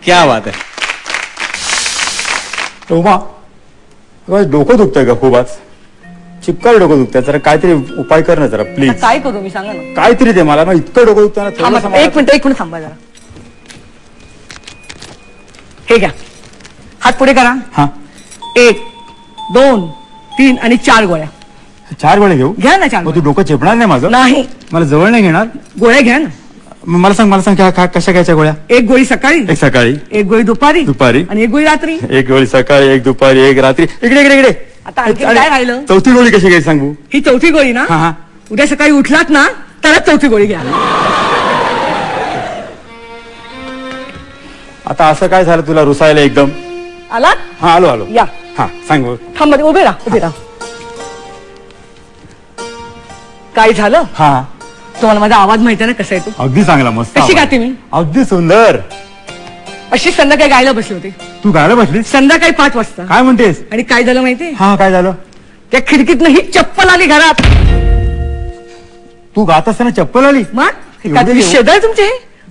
क्या बात आहे. उमा डोकं दुखतंय का खूप आज? चिपकाल डोकं दुखतंय, जरा काहीतरी उपाय कर ना जरा प्लीज. काय करू मी सांगा ना. काहीतरी दे मला, इतकं डोकं दुखतं ना. एक मिनिट थांबा जरा. हे घ्या, हात पुढे करा. हा 1 2 3 आणि 4 गोळ्या. 4 गोळ्या घेऊ? घ्या ना 4. तू डोकं चेपणार नाही माझं? नाही. मला जवळ नाही घेणार? गोळ्या घ्या ना. मला सांग कशा घ्यायच्या गोळ्या? 1 गोळी सकाळी, एक सकाळी, 1 गोळी दुपारी आणि 1 गोळी रात्री. 1 गोळी सकाळी, 1 दुपारी, 1 रात्री. इकडे आता आणखी काय राहिलं? चौथी गोळी कशी घ्यायची सांगू? ही चौथी गोळी ना. हा उद्या सकाळी उठलात ना तरच चौथी गोळी घ्या. आता असं काय झालं तुला रुसायला एकदम? आला? हा आलो. या. हा सांग. थांब, उभे राहा. काय झालं? हा तुम्हाला माझा आवाज माहिती आहे ना कसा येतो? अगदी चांगला, मस्त. कशी गाते मी? अगदी सुंदर. अशी संध्याकाळी गायला बसले होते. तू गायला बसलीस? संध्याकाळी 5 वाजता. काय म्हणतेस? आणि काय झालं माहितीये? हा काय झालं? त्या खिडकीतनं ही चप्पल आली घरात. तू गात असताना चप्पल आली? मग शेजारी तुमचे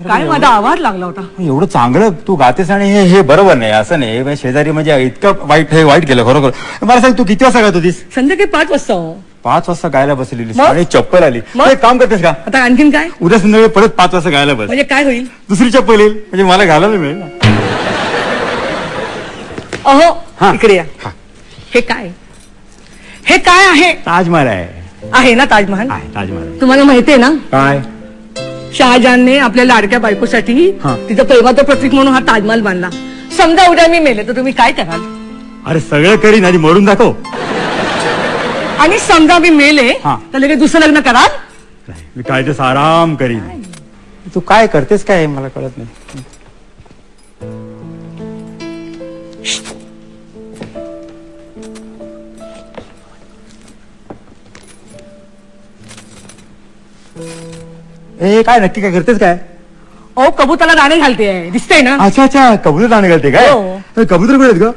काय माझा आवाज लागला होता. एवढं चांगलं तू गातेस आणि हे बरोबर नाही, असं नाही. शेजारी म्हणजे इतकं वाईट केलं खरोखर. मला सांग तू किती वाजता गात होतीस? संध्याकाळी 5 वाजता. 5 वाजता गायला बसलेली मग? आणि चप्पल आली. एक काम करतेस का? आता आणखीन काय? उद्या संध्याकाळी परत 5 वाजता गायला बस. म्हणजे काय होईल? दुसरी चप्पल येईल, म्हणजे मला घालायला मिळेल ना. अहो इकडे या. हे काय आहे? ताजमहल आहे ना ताजमहल. ताजमहल तुम्हाला माहितीये ना काय? शहाजहानने आपल्या लाडक्या बायकोसाठी तिचं प्रेमाचं प्रतीक म्हणून हा ताजमहल बांधला. समजा उद्या मी मेले तर तुम्ही काय कराल? अरे सगळं करीन, आधी मरून दाखव. आणि समजा मी मेले तर लगेच दुसरं लग्न कराल? मी काय ते आराम करीन. तू काय करतेस काय मला कळत नाही. ए काय नक्की काय करतेस काय? ओ कबुतरला दाणे घालते, दिसतंय ना? अच्छा कबूतर दाणे घालते काय? कबूतर कुठे आहेत ग?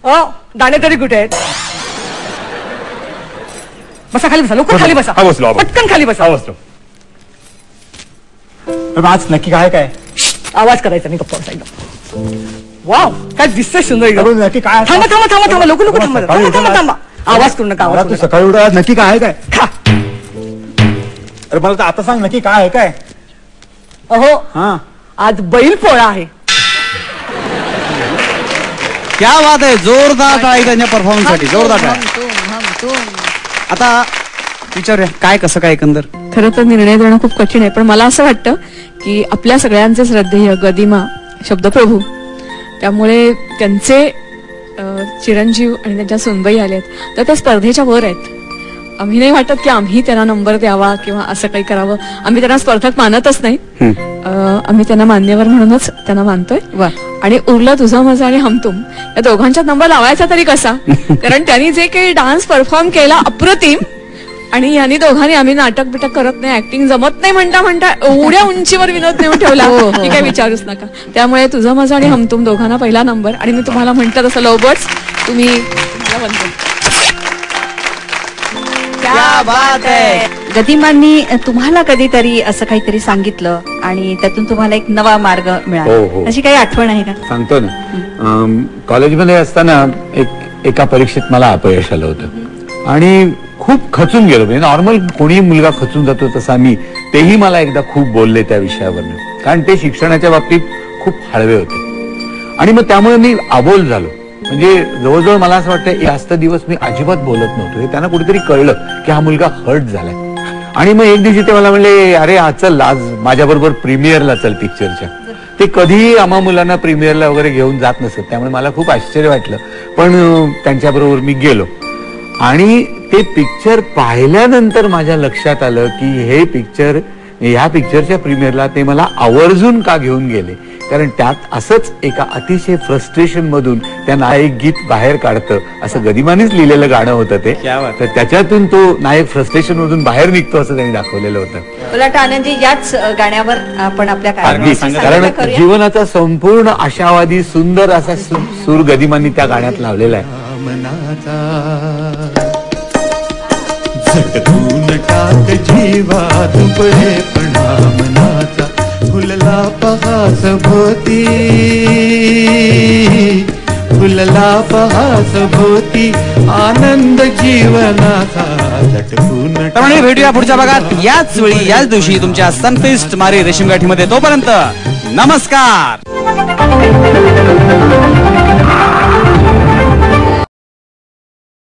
ओ दाणे तरी कुठे आहेत? बसा खाली, बसा लवकर खाली बसा. पटकन खाली बसा. आज नक्की काय? आवाज करायचा नाही, गप्पा बसायला. वाव काय दिसतंय सुंदर. नक्की काय? थांबा लोक थांबा. आवाज करू नका. तू सकाळी उठा, नक्की काय काय? अरे मला आता सांग नक्की काय आहे काय? अहो आज बैल पोळा आहे. क्या बात आहे. जोरदार टाळी त्यांच्या परफॉर्मन्स साठी. जोरदार टाळी. आता विचारूया काय कसं काय एकंदर. खरं तर निर्णय देणं खूप कठीण आहे, पण मला असं वाटतं की आपल्या सगळ्यांचे श्रद्धेय गदिमा शब्दप्रभू, त्यामुळे त्यांचे चिरंजीव आणि त्यांच्या सुनबाई आलेत तर त्या स्पर्धेच्या वर आहेत. आम्ही नाही वाटत की आम्ही त्यांना नंबर द्यावा किंवा असं काही करावं. आम्ही त्यांना स्पर्धक मानतच नाही. आम्ही त्यांना मान्यवर म्हणूनच त्यांना मानतोय. आणि उरलं तुझं माझं आणि हमतुम या दोघांच्यात नंबर लावायचा तरी कसा? कारण त्यांनी जे काही डान्स परफॉर्म केला अप्रतिम. आणि यांनी दोघांनी आम्ही नाटक बिटक करत नाही, ऍक्टिंग जमत नाही म्हणता एवढ्या उंचीवर विनोद नेऊन ठेवला की काय विचारूच नका. त्यामुळे तुझं माझं आणि हमतुम दोघांना पहिला नंबर. आणि मी तुम्हाला म्हणतात तसं लवबर्ड्स तुम्ही मला म्हणतो. क्या बात आहे. गदिमांनी तुम्हाला कधीतरी असं काहीतरी सांगितलं आणि त्यातून तुम्हाला एक नवा मार्ग मिळाला, अशी काही आठवण आहे का? सांगतो ना. कॉलेजमध्ये असताना एका परीक्षेत मला अपयश आलं होतं आणि खूप खचून गेलो. म्हणजे नॉर्मल कोणीही मुलगा खचून जातो तसा मी. तेही मला एकदा खूप बोलले त्या विषयावरनं, कारण ते शिक्षणाच्या बाबतीत खूप हळवे होते. आणि मग त्यामुळे मी अबोल झालो. म्हणजे जवळजवळ मला असं वाटतं जास्त दिवस मी अजिबात बोलत नव्हतो. हे त्यांना कुठेतरी कळलं की हा मुलगा हर्ट झालाय. आणि मग एक दिवशी ते मला म्हणले, अरे चल आज माझ्याबरोबर प्रीमियरला चल पिक्चरच्या. ते कधीही आम्हा मुलांना प्रीमियरला वगैरे घेऊन जात नसत, त्यामुळे मला खूप आश्चर्य वाटलं. पण त्यांच्याबरोबर मी गेलो आणि ते पिक्चर पाहिल्यानंतर माझ्या लक्षात आलं की ह्या पिक्चरच्या प्रीमियरला ते मला आवर्जून का घेऊन गेले. कारण त्यात असंच एका अतिशय फ्रस्ट्रेशन मधून त्या नायक गीत बाहेर काढतं असं गदिमानेच लिहिलेलं गाणं होतं ते. तर त्याच्यातून तो नायक फ्रस्ट्रेशन मधून बाहेर निघतो असं त्यांनी दाखवलेलं होतं. उलट आनंदी याच गाण्यावर आपण आपल्या कारण जीवनाचा संपूर्ण आशावादी सुंदर असा सूर गदिमांनी त्या गाण्यात लावलेला आहे. झटकून टाक जीवा दुबळेपणा मनाचा फुलला पहा सभोवती. फुलला पहास भोवती आनंद जीवनाचा झटकून. त्यामुळे भेटूया पुढच्या भागात याच वेळी याच दिवशी तुमच्या सनफिस्ट मारी रेशीम गाठीमध्ये. तोपर्यंत नमस्कार.